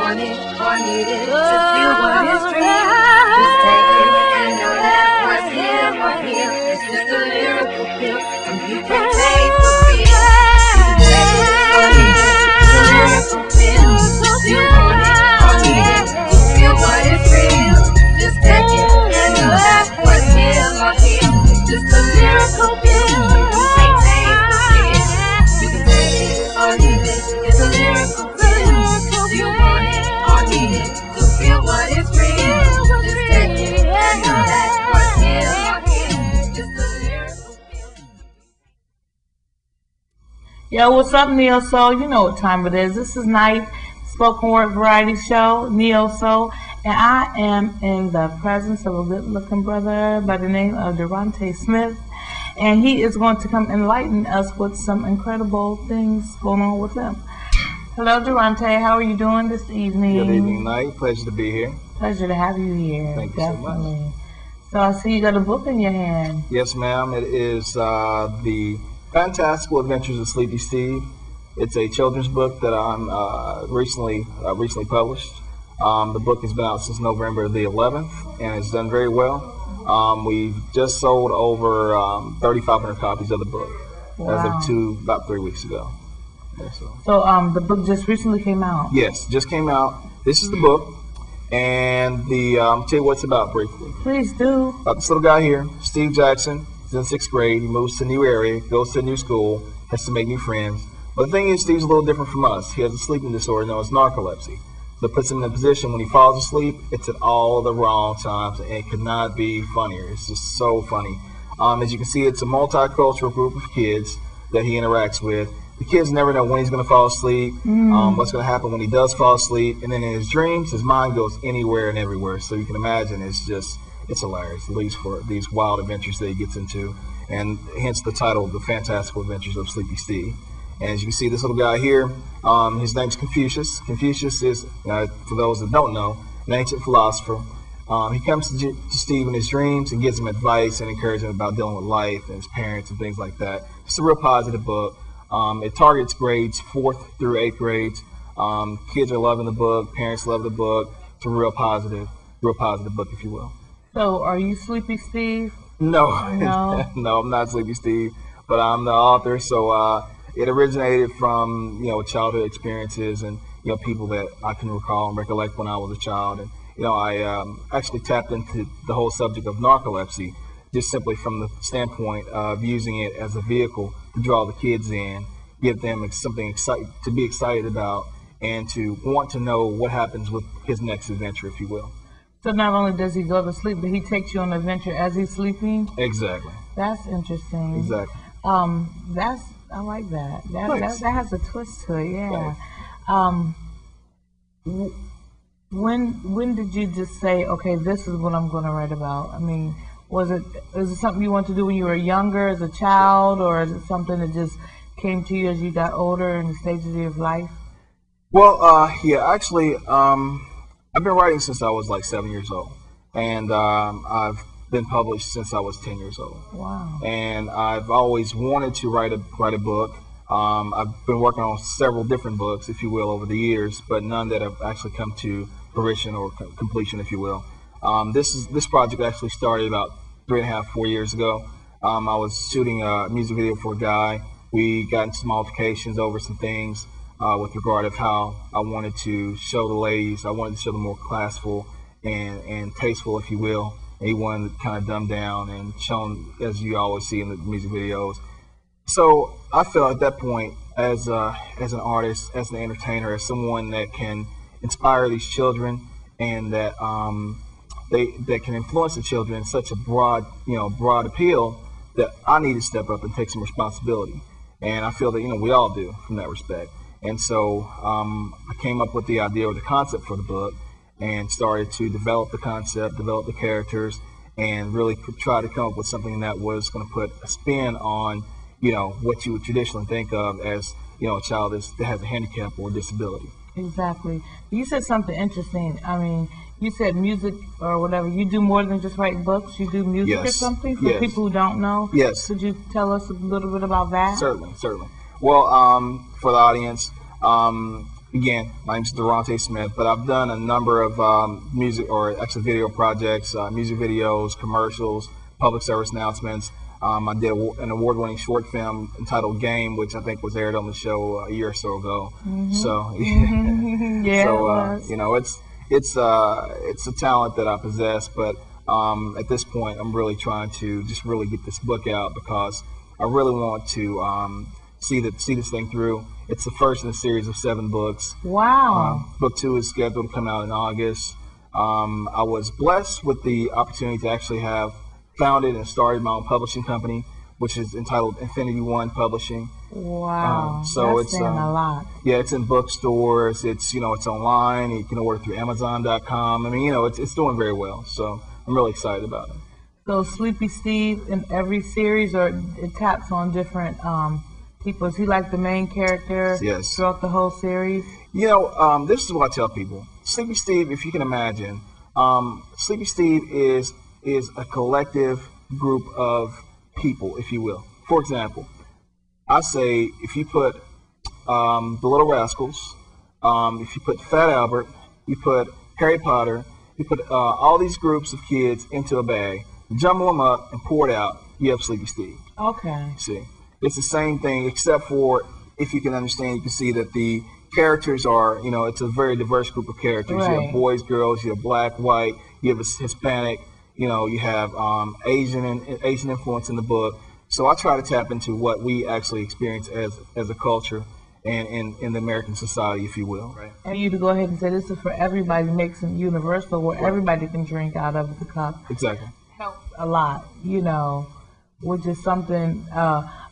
want it or need it to feel what is real. Just take it and know that what's here or here is just a lyrical pill. And you can take the feel. You can take it or leave it. It's a lyrical pill. Just you want it or need it to feel what is real. Just take it and know that what's here or here is just a lyrical pill. You can't take the feel. You can take it or leave it. It's a lyrical pill. Just you want it or need it to feel what is real. Just take it and know that what's here or here is just a lyrical pill. Yo, what's up, Neo Soul? You know what time it is. This is Night Spoken Word Variety Show, Neo Soul, and I am in the presence of a good-looking brother by the name of Deronte Smith, and he is going to come enlighten us with some incredible things going on with him. Hello, Deronte. How are you doing this evening? Good evening, Night. Pleasure to be here. Pleasure to have you here. Thank you Definitely. so much. So I see you got a book in your hand. Yes, ma'am. It is The Fantastical Adventures of Sleepy Steve. It's a children's book that I'm recently published. The book has been out since November the 11th, and it's done very well. We've just sold over 3,500 copies of the book as of about 3 weeks ago. Yeah, so the book just recently came out? Yes, just came out. This is the book, and I'll tell you what it's about briefly. Please do. About this little guy here, Steve Jackson. He's in 6th grade. He moves to a new area, goes to a new school, has to make new friends. But the thing is, Steve's a little different from us. He has a sleeping disorder known as narcolepsy. So it puts him in a position when he falls asleep, it's at all the wrong times, and it could not be funnier. It's just so funny. As you can see, it's a multicultural group of kids that he interacts with. The kids never know when he's going to fall asleep, what's going to happen when he does fall asleep, and then in his dreams, his mind goes anywhere and everywhere. So you can imagine it's hilarious, at least for these wild adventures that he gets into, and hence the title, The Fantastical Adventures of Sleepy Steve. And as you can see, this little guy here, his name's Confucius. Confucius is, for those that don't know, an ancient philosopher. He comes to Steve in his dreams and gives him advice and encouragement about dealing with life and his parents and things like that. It's a real positive book. It targets grades 4th through 8th grades. Kids are loving the book. Parents love the book. It's a real positive book, if you will. So, are you Sleepy Steve? No, no, no, I'm not Sleepy Steve, but I'm the author. So it originated from childhood experiences and people that I can recall and recollect when I was a child. And I actually tapped into the whole subject of narcolepsy just simply from the standpoint of using it as a vehicle to draw the kids in, give them something to be excited about, and to want to know what happens with his next adventure, if you will. So not only does he go to sleep, but he takes you on an adventure as he's sleeping? Exactly. That's interesting. Exactly. I like that. That has a twist to it, yeah. When did you just say, okay, this is what I'm going to write about? I mean, is it something you wanted to do when you were younger as a child, or is it something that just came to you as you got older in the stages of your life? Well, yeah, actually, I've been writing since I was like 7 years old, and I've been published since I was 10 years old. Wow. And I've always wanted to write a book. I've been working on several different books, if you will, over the years, but none that have actually come to fruition or completion, if you will. This project actually started about 3.5, 4 years ago. I was shooting a music video for a guy. We got into some altercations over some things with regard of how I wanted to show the ladies. I wanted to show them more classful and tasteful, if you will. And he wanted to kind of dumb down and shown, as you always see in the music videos. So I felt at that point, as an artist, as an entertainer, as someone that can inspire these children and that that can influence the children in such a broad appeal, that I need to step up and take some responsibility. And I feel that we all do from that respect. And so I came up with the idea or the concept for the book, and started to develop the concept, develop the characters, and really try to come up with something that was going to put a spin on, what you would traditionally think of as, a child that has a handicap or disability. Exactly. You said something interesting. I mean, you said music or whatever. You do more than just write books. You do music or something for people who don't know. Yes. Could you tell us a little bit about that? Certainly. Well, for the audience, Again, my name's Deronte Smith, but I've done a number of music, or actually video projects, music videos, commercials, public service announcements. I did an award-winning short film entitled Game, which I think was aired on the show a year or so ago. So, Yeah, so you know, it's a talent that I possess, but at this point, I'm really trying to just really get this book out because I really want to see this thing through. It's the first in a series of 7 books. Wow. Book 2 is scheduled to come out in August. I was blessed with the opportunity to actually have founded and started my own publishing company, which is entitled Infinity One Publishing. Wow. So that's it's saying a lot. Yeah, it's in bookstores. It's it's online. You can order through Amazon.com. I mean, it's doing very well. So I'm really excited about it. So Sleepy Steve in every series, or it taps on different people? Is he like the main character Yes. throughout the whole series? This is what I tell people. Sleepy Steve, if you can imagine, Sleepy Steve is a collective group of people, if you will. For example, I say if you put the Little Rascals, if you put Fat Albert, you put Harry Potter, you put all these groups of kids into a bag, jumble them up, and pour it out, you have Sleepy Steve. Okay. See, it's the same thing, except for, if you can understand, you can see that the characters are, it's a very diverse group of characters. Right. You have boys, girls, you have black, white, you have Hispanic, you have Asian influence in the book. So I try to tap into what we actually experience as a culture and in the American society, if you will. Right. And you to go ahead and say this is for everybody, makes it universal where everybody can drink out of the cup. Exactly. Helps a lot, which is something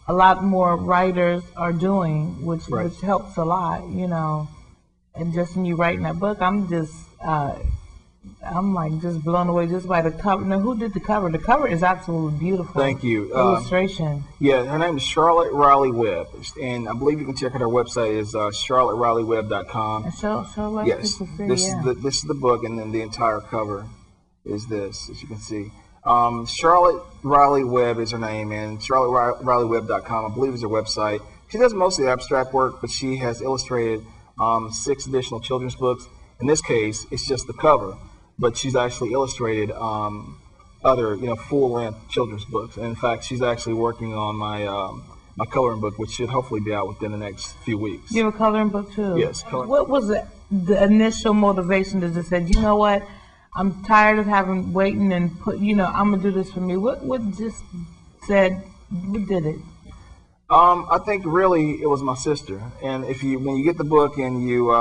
a lot more writers are doing, which helps a lot, And just when you writing that book, I'm like just blown away just by the cover. Now, who did the cover? The cover is absolutely beautiful. Thank you. Illustration. Yeah, her name is Charlotte Riley Webb, and I believe you can check out her website is charlotteriley.web.com. And so let Yes, people see, this is the book, and then the entire cover is this, as you can see. Charlotte Riley Webb is her name, and charlotteriley.web.com, I believe, is her website. She does mostly abstract work, but she has illustrated 6 additional children's books. In this case, it's just the cover, but she's actually illustrated other, full-length children's books. And in fact, she's actually working on my coloring book, which should hopefully be out within the next few weeks. You have a coloring book too? Yes. What was the initial motivation that just said, you know what, I'm tired of waiting and I'm gonna do this for me? What just said, what did it? I think really it was my sister. And when you get the book and you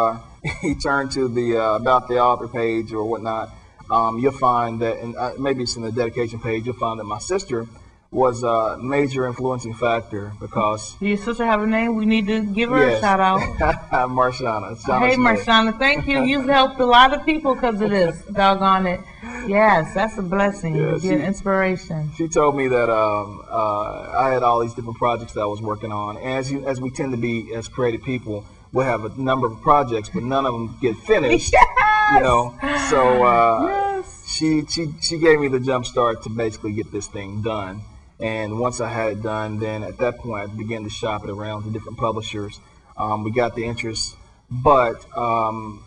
you turn to the about the author page or whatnot, you'll find that, and maybe it's in the dedication page, you'll find that my sister was a major influencing factor because... Do your sister have a name? We need to give her a shout out. Marshana. Hey, Marshana, thank you. You've helped a lot of people because of this. Doggone it. Yes, that's a blessing. Yeah, to get inspiration. She told me that I had all these different projects that I was working on. And as we tend to be as creative people, we'll have a number of projects, but none of them get finished. Yes! So yes. she gave me the jump start to basically get this thing done. And once I had it done, then at that point I began to shop it around to different publishers. We got the interest, but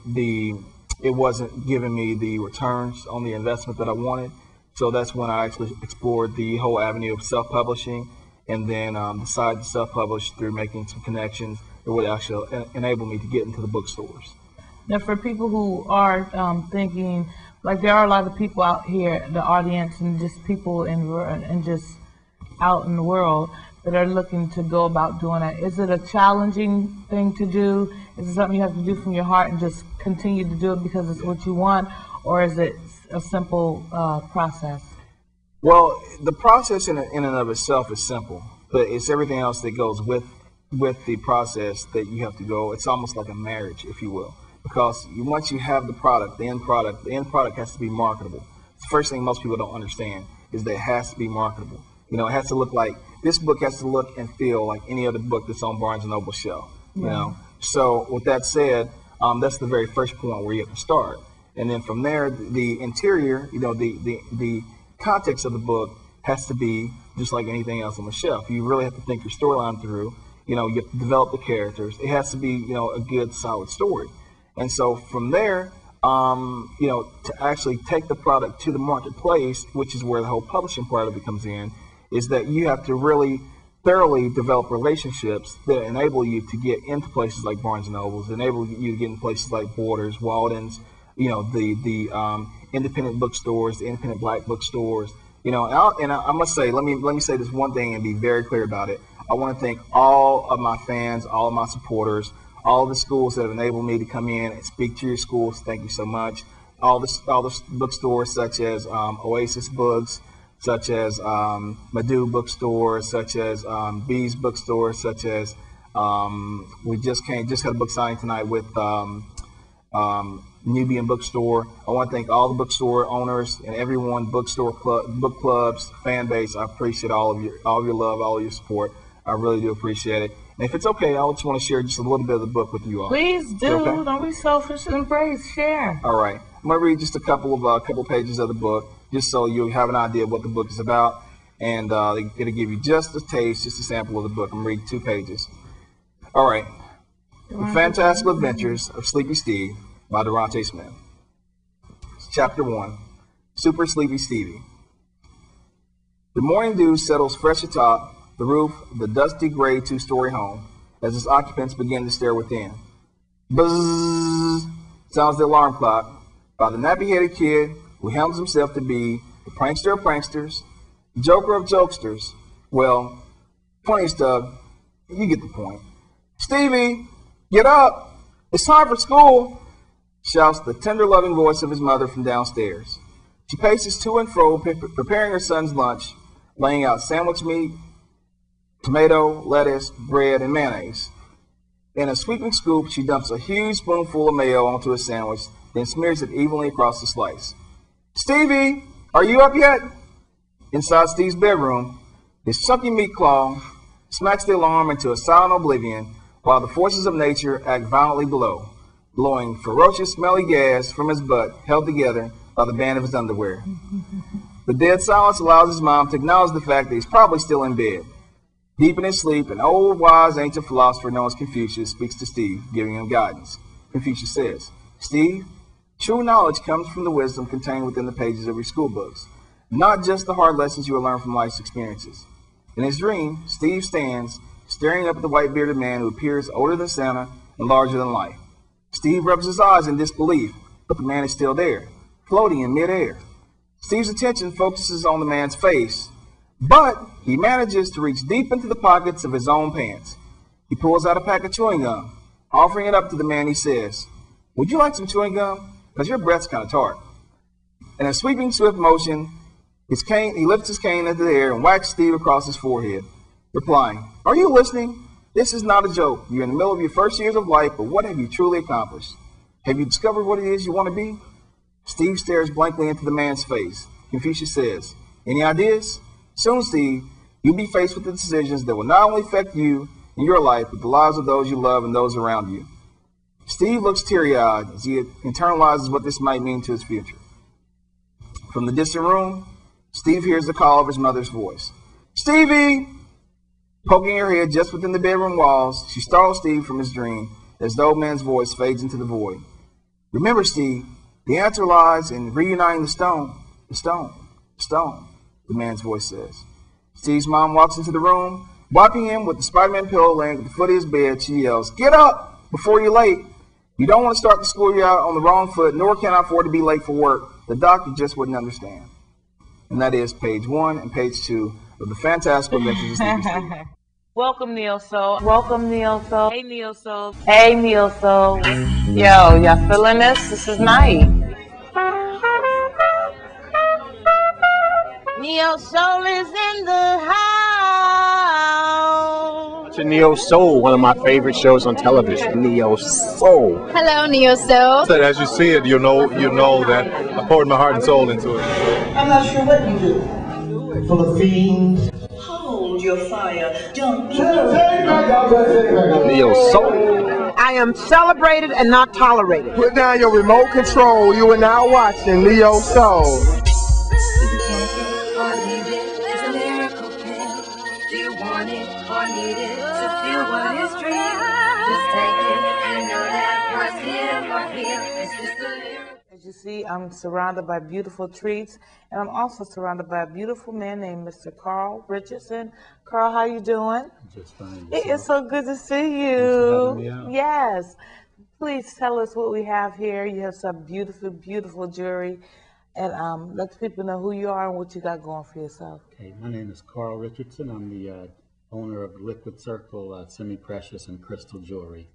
it wasn't giving me the returns on the investment that I wanted. So that's when I actually explored the whole avenue of self-publishing, and then decided to self-publish through making some connections that would actually enable me to get into the bookstores. Now, for people who are thinking, like there are a lot of people out here, the audience, and just people and just out in the world that are looking to go about doing that. Is it a challenging thing to do? Is it something you have to do from your heart and just continue to do it because it's what you want, or is it a simple process? Well, the process in and of itself is simple, but it's everything else that goes with the process that you have to go. It's almost like a marriage, if you will, because once you have the end product has to be marketable. The first thing most people don't understand is that it has to be marketable. It has to look like, this book has to look and feel like any other book that's on Barnes & Noble shelf. So with that said, that's the very first point where you have to start. And then from there, the interior, the context of the book has to be just like anything else on the shelf. You really have to think your storyline through. You know, you have to develop the characters. It has to be, you know, a good, solid story. And so from there, you know, to actually take the product to the marketplace, which is where the whole publishing part of it comes in, is that you have to really thoroughly develop relationships that enable you to get into places like Barnes & Nobles, enable you to get into places like Borders, Walden's, you know, the independent bookstores, the independent black bookstores. You know, and I must say, let me say this one thing and be very clear about it. I want to thank all of my fans, all of my supporters, all of the schools that have enabled me to come in and speak to your schools. Thank you so much. All the bookstores such as Oasis Books, such as Madhu Bookstore, such as Bees Bookstore, such as we just had a book signing tonight with Nubian Bookstore. I want to thank all the bookstore owners and everyone, book clubs, fan base. I appreciate all of your love, all of your support. I really do appreciate it. And if it's okay, I just want to share just a little bit of the book with you all. Please do. Okay? Don't be selfish and embrace. Share. All right. I'm going to read just a couple pages of the book, just so you have an idea of what the book is about. And it'll give you just a taste, just a sample of the book. I'm going to read 2 pages. All right. The Fantastical Adventures of Sleepy Steve by Deronte Smith. Chapter 1. Super Sleepy Stevie. The morning dew settles fresh atop the roof of the dusty gray 2-story home as its occupants begin to stare within. Buzz sounds the alarm clock by the nappy-headed kid who helms himself to be the prankster of pranksters, joker of jokesters. Well, funny stuff, you get the point. Stevie, get up! It's time for school! Shouts the tender, loving voice of his mother from downstairs. She paces to and fro, preparing her son's lunch, laying out sandwich meat, tomato, lettuce, bread, and mayonnaise. In a sweeping scoop, she dumps a huge spoonful of mayo onto a sandwich, then smears it evenly across the slice. Stevie, are you up yet? Inside Steve's bedroom, his chunky meat claw smacks the alarm into a silent oblivion while the forces of nature act violently below, blowing ferocious smelly gas from his butt held together by the band of his underwear. The dead silence allows his mom to acknowledge the fact that he's probably still in bed. Deep in his sleep, an old, wise, ancient philosopher known as Confucius speaks to Steve, giving him guidance. Confucius says, Steve, true knowledge comes from the wisdom contained within the pages of your school books, not just the hard lessons you will learn from life's experiences. In his dream, Steve stands, staring up at the white-bearded man who appears older than Santa and larger than life. Steve rubs his eyes in disbelief, but the man is still there, floating in midair. Steve's attention focuses on the man's face, but he manages to reach deep into the pockets of his own pants. He pulls out a pack of chewing gum. Offering it up to the man, he says, would you like some chewing gum? Because your breath's kind of tart. In a sweeping, swift motion, he lifts his cane into the air and whacks Steve across his forehead, replying, are you listening? This is not a joke. You're in the middle of your first years of life, but what have you truly accomplished? Have you discovered what it is you want to be? Steve stares blankly into the man's face. Confucius says, any ideas? Soon, Steve, you'll be faced with the decisions that will not only affect you and your life, but the lives of those you love and those around you. Steve looks teary-eyed as he internalizes what this might mean to his future. From the distant room, Steve hears the call of his mother's voice. Stevie! Poking her head just within the bedroom walls, she startles Steve from his dream as the old man's voice fades into the void. Remember, Steve, the answer lies in reuniting the stone, the stone, the stone, the man's voice says. Steve's mom walks into the room, wiping him with the Spider-Man pillow laying at the foot of his bed. She yells, get up before you're late. You don't want to start the school year out on the wrong foot, nor can I afford to be late for work. The doctor just wouldn't understand. And that is page 1 and page 2 of the Fantastical Adventures of Sleepy Steve. Welcome, Neo Soul. Welcome, Neo Soul. Hey, Neo Soul. Hey, Neo Soul. Yo, y'all feeling this? This is nice. Neo Soul is in the house. To Neo Soul, one of my favorite shows on television. Neo Soul. Hello, Neo Soul. So as you see it, you know that I poured my heart and soul into it. I'm not sure what you do. Full of fiends. Hold your fire. Don't. Neo Soul. I am celebrated and not tolerated. Put down your remote control. You are now watching Neo Soul. Do you want it or need it to feel what or here. It's just a lyrical. As you see, I'm surrounded by beautiful treats, and I'm also surrounded by a beautiful man named Mr. Carl Richardson. Carl, how you doing? Just fine. It is so good to see Thanks for having you. me out. Yes. Please tell us what we have here. You have some beautiful, beautiful jewelry, and let the people know who you are and what you got going for yourself. Okay, my name is Carl Richardson. I'm the owner of Liquid Circle semi-precious and crystal jewelry.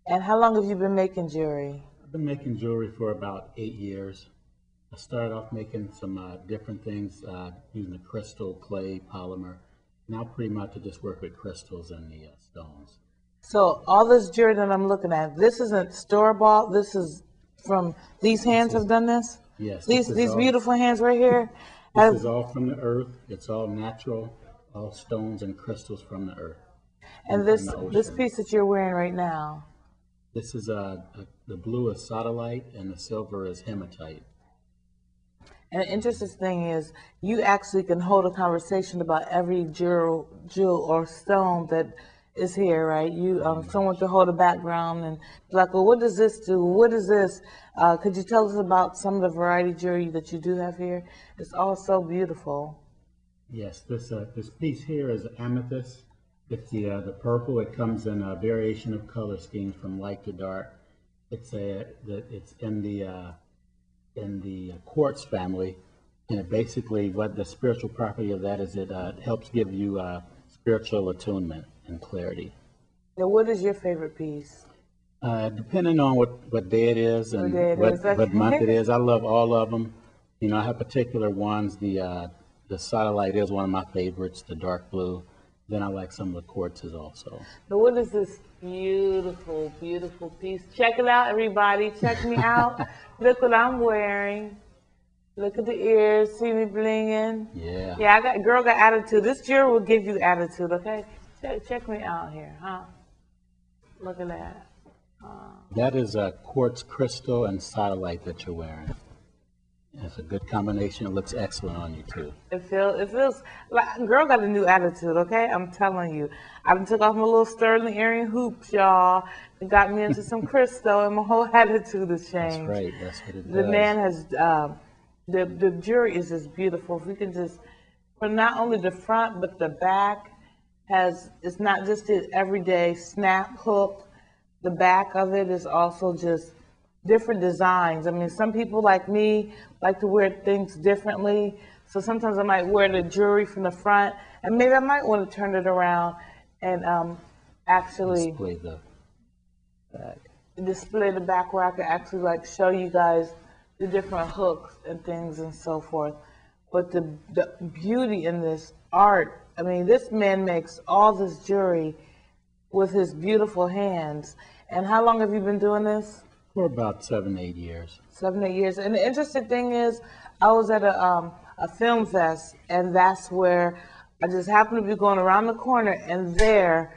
And how long have you been making jewelry? I've been making jewelry for about 8 years. I started off making some different things using the crystal, clay, polymer. Now pretty much I just work with crystals and the stones. So all this jewelry that I'm looking at, this isn't store-bought. This is from these hands have done this? Yes. These beautiful hands right here? This is all from the earth. It's all natural, all stones and crystals from the earth. And this piece that you're wearing right now? This is the blue is sodalite and the silver is hematite. And the interesting thing is, you actually can hold a conversation about every jewel or stone that is here, right? Someone can hold a background and be like, well, what does this do? What is this? Could you tell us about some of the variety jewelry that you do have here? It's all so beautiful. Yes, this piece here is amethyst. It's the purple. It comes in a variation of color schemes from light to dark. It's in the quartz family, and basically what the spiritual property of that is, it helps give you spiritual attunement and clarity. Now, what is your favorite piece? Depending on what day it is and what month it is, I love all of them. You know, I have particular ones. The sodalite is one of my favorites. The dark blue. Then I like some of the quartzes also. So what is this beautiful, beautiful piece? Check it out, everybody. Check me out. Look what I'm wearing. Look at the ears. See me blinging? Yeah. Yeah, girl got attitude. This jewelry will give you attitude, okay? Check me out here, huh? Look at that. That is a quartz crystal and sodalite that you're wearing. It's a good combination. It looks excellent on you too. It feels like girl got a new attitude, okay? I'm telling you. I took off my little sterling earring hoops, y'all. It got me into some crystal, and my whole attitude has changed. That's right. That's what it does. The man has the jewelry is just beautiful. If we can just, from not only the front but the back it's not just the everyday snap hook. The back of it is also just different designs. I mean, some people like me like to wear things differently. So sometimes I might wear the jewelry from the front, and maybe I might want to turn it around and actually display the back where I could actually like show you guys the different hooks and things and so forth. But the beauty in this art, I mean, this man makes all this jewelry with his beautiful hands. And how long have you been doing this? For about 7, 8 years. 7, 8 years. And the interesting thing is, I was at a film fest, and that's where I just happened to be going around the corner, and there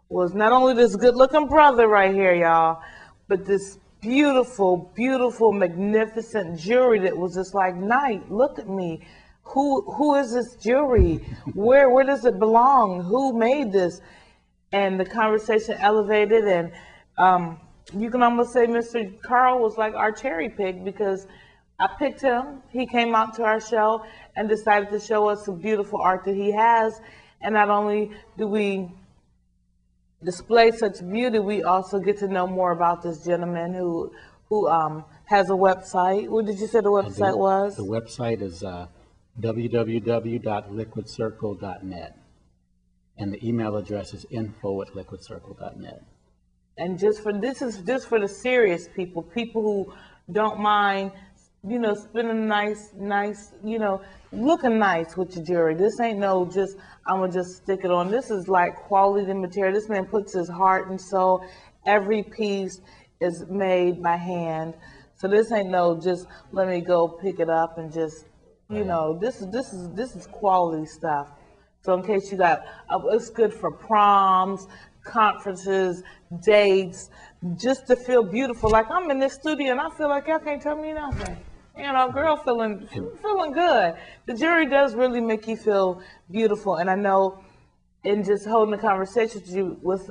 was not only this good-looking brother right here, y'all, but this beautiful, beautiful, magnificent jewelry that was just like, Knight, look at me. Who is this jewelry? Where does it belong? Who made this? And the conversation elevated, and you can almost say Mr. Carl was like our cherry pick, because I picked him. He came out to our show and decided to show us some beautiful art that he has. And not only do we display such beauty, we also get to know more about this gentleman who has a website. What did you say the website was? The website is www.liquidcircle.net. And the email address is info@liquidcircle.net. And this is just for the serious people who don't mind, spending nice, looking nice with your jewelry. This ain't no just, I'm gonna just stick it on. This is like quality material. This man puts his heart and soul. Every piece is made by hand. So this ain't no just let me go pick it up and just, this is quality stuff. So in case you got, it's good for proms, conferences, dates, just to feel beautiful. Like I'm in this studio and I feel like y'all can't tell me nothing. Girl feeling good. The jewelry does really make you feel beautiful. And I know in just holding a conversation with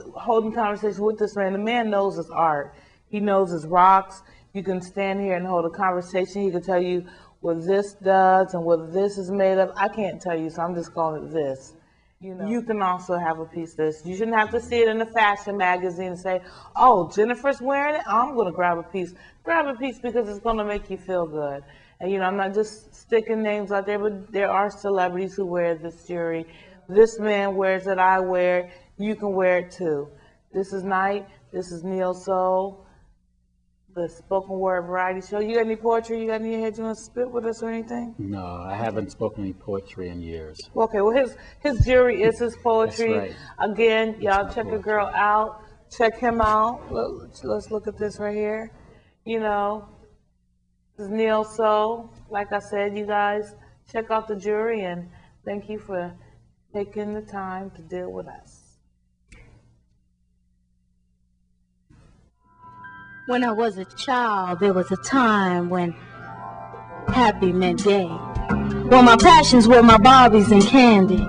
this man, the man knows his art. He knows his rocks. You can stand here and hold a conversation. He can tell you what this does and what this is made of. I can't tell you, so I'm just calling it this. You can also have a piece of this. You shouldn't have to see it in a fashion magazine and say, oh, Jennifer's wearing it, I'm going to grab a piece. Grab a piece because it's going to make you feel good. And, I'm not just sticking names out there, but there are celebrities who wear this jewelry. This man wears it, I wear it. You can wear it too. This is Night. This is Neo Soul, the spoken word variety show. You got any poetry you got in your head you want to spit with us or anything? No, I haven't spoken any poetry in years. Okay, well his jewelry is his poetry. That's right. Again, y'all check the girl out. Check him out. Let's look at this right here. This is Neo Soul. Like I said, you guys check out the jewelry, and thank you for taking the time to deal with us. When I was a child, there was a time when happy meant gay. Well, my passions were my Barbies and candy.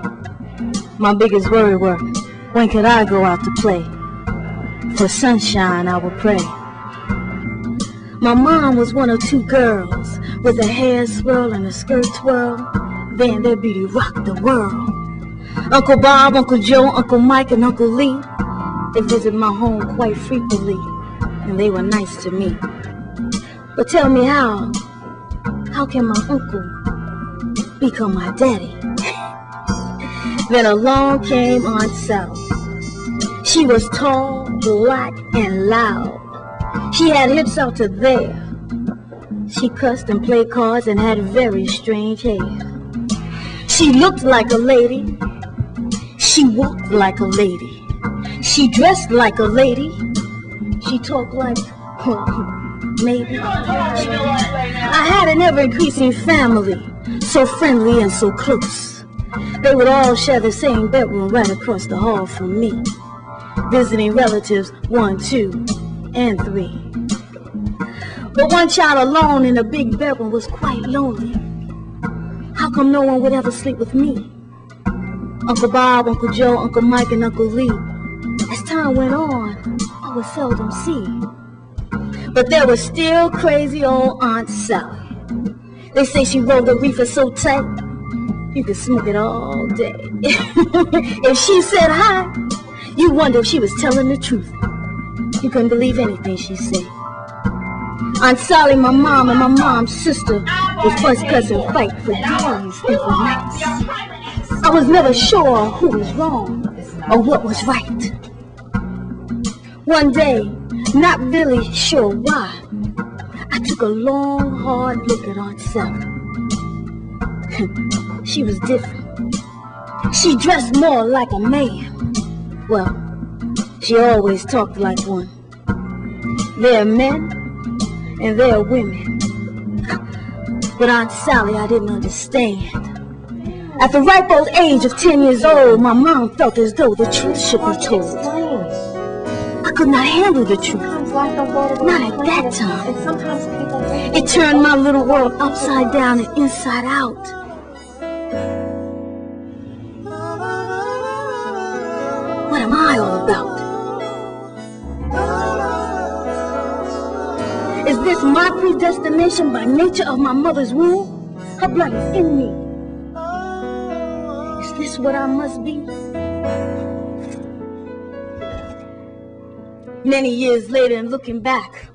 My biggest worry were, when could I go out to play? For sunshine I would pray. My mom was one of two girls, with a hair swirl and a skirt twirl. Then their beauty rocked the world. Uncle Bob, Uncle Joe, Uncle Mike, and Uncle Lee, they visit my home quite frequently, and they were nice to me. But tell me how can my uncle become my daddy? Then along came Aunt Sally. She was tall, black, and loud. She had hips out to there. She cussed and played cards and had very strange hair. She looked like a lady. She walked like a lady. She dressed like a lady. She talked like, maybe. I had an ever-increasing family, so friendly and so close. They would all share the same bedroom right across the hall from me, visiting relatives 1, 2, and 3. But one child alone in a big bedroom was quite lonely. How come no one would ever sleep with me? Uncle Bob, Uncle Joe, Uncle Mike, and Uncle Lee. As time went on, I would seldom see. But there was still crazy old Aunt Sally. They say she rolled the reefer so tight, you could smoke it all day. If she said hi, you wonder if she was telling the truth. You couldn't believe anything she said. Aunt Sally, my mom, and my mom's sister was first cousin fight for days and for nights. I was never sure who was wrong or what was right. One day, not really sure why, I took a long, hard look at Aunt Sally. She was different. She dressed more like a man. Well, she always talked like one. There are men and there are women. But Aunt Sally, I didn't understand. At the ripe old age of 10 years old, my mom felt as though the truth should be told. I could not handle the truth. Not at that time. It turned my little world upside down and inside out. What am I all about? Is this my predestination by nature of my mother's womb? Her blood is in me. Is this what I must be? Many years later, and looking back,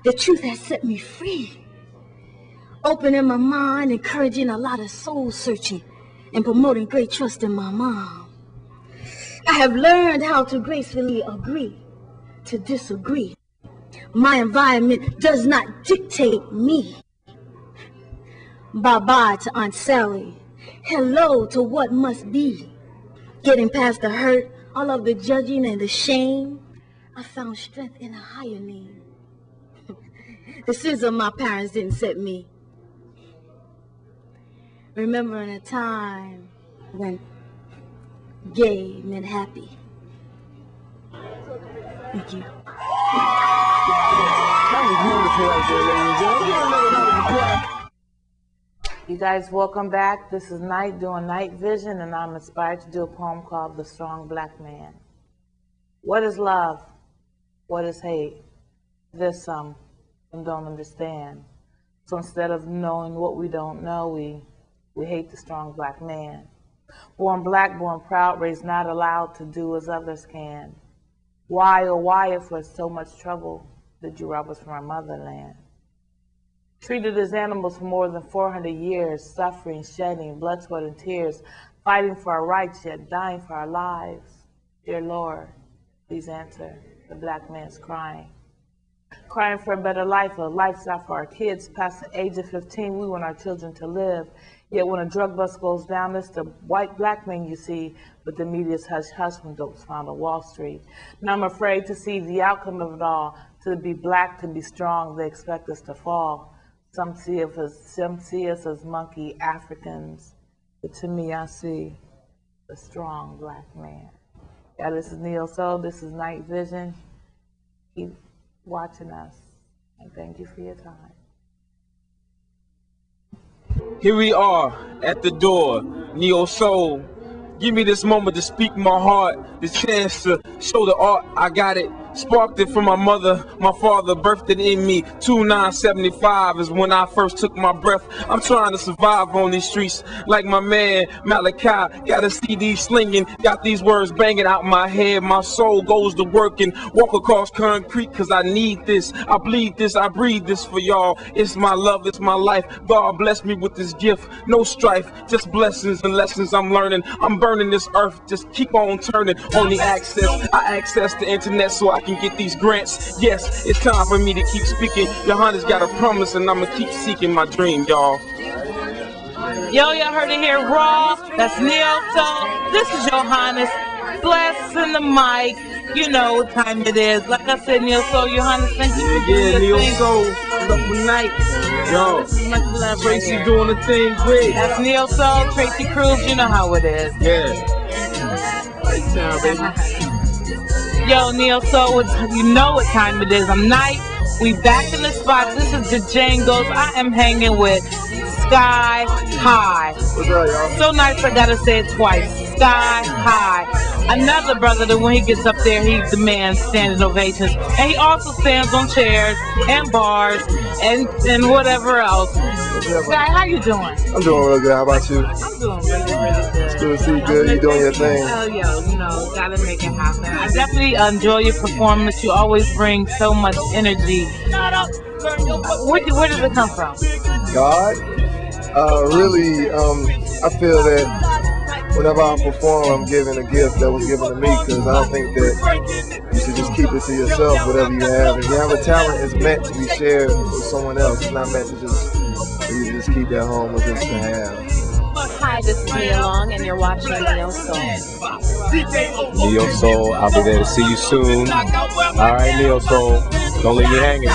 the truth has set me free. Opening my mind, encouraging a lot of soul searching, and promoting great trust in my mom. I have learned how to gracefully agree to disagree. My environment does not dictate me. Bye-bye to Aunt Sally. Hello to what must be. Getting past the hurt, all of the judging and the shame, I found strength in a higher name. The sins of my parents didn't set me. Remembering a time when gay meant happy. Thank you. You guys, welcome back. This is Night doing Night Vision, and I'm inspired to do a poem called The Strong Black Man. What is love? What is hate? This some don't understand. So instead of knowing what we don't know, we hate the strong black man. Born black, born proud, raised not allowed to do as others can. Why, oh why, if with so much trouble, did you rob us from our motherland? Treated as animals for more than 400 years, suffering, shedding, blood, sweat, and tears, fighting for our rights, yet dying for our lives. Dear Lord, please answer the black man's crying. Crying for a better life, a lifestyle for our kids. Past the age of 15, we want our children to live. Yet when a drug bust goes down, it's the white black man you see, but the media's hush-hush when dope's found on Wall Street. Now I'm afraid to see the outcome of it all. To be black, to be strong, they expect us to fall. Some see us as monkey Africans, but to me I see a strong black man. Yeah, this is Neo Soul, this is Night Vision. Keep watching us, and thank you for your time. Here we are at the door, Neo Soul. Give me this moment to speak my heart, this chance to show the art. I got it, sparked it from my mother, my father birthed it in me. 2975 is when I first took my breath. I'm trying to survive on these streets like my man Malachi. Got a CD slinging, got these words banging out my head. My soul goes to work and walk across concrete cause I need this. I bleed this, I breathe this for y'all. It's my love, it's my life. God bless me with this gift. No strife, just blessings and lessons I'm learning. I'm burning this earth, just keep on turning. Only access, I access the internet so I can get these grants. Yes, it's time for me to keep speaking. Johannes got a promise and I'ma keep seeking my dream, y'all. Yo, y'all heard it here raw. That's Neo Soul. This is Johannes. Blessing the mic. You know what time it is. Like I said, Neo Soul, Johannes, thank you for doing your thing. Neo Soul, what's up with night? Yo, Much love Tracy right doing the thing great. That's Neo Soul, Tracy Cruz, you know how it is. Yeah. Right time, baby. Yo, Neo Soul, you know what time it is. I'm Night. We back in the spot. This is the Jangles. I am hanging with Sky High. What's up, y'all? So nice, I gotta say it twice. Sky High. Another brother that when he gets up there, he demands standing ovations. And he also stands on chairs and bars and whatever else. Sky, how you doing? I'm doing real good. How about you? I'm doing really, really good. It's good to see you good. You doing your thing. Oh, yo, you know, gotta make it happen. I definitely enjoy your performance. You always bring so much energy. Where did it come from? God? Really, I feel that whenever I perform, I'm giving a gift that was given to me, because I don't think that you should just keep it to yourself, whatever you have. If you have a talent, it's meant to be shared with someone else. It's not meant to just keep that home or just to have. Hi, this is Mia Long, and you're watching Neo Soul. Neo Soul, I'll be there to see you soon. All right, Neo Soul, don't leave me hanging.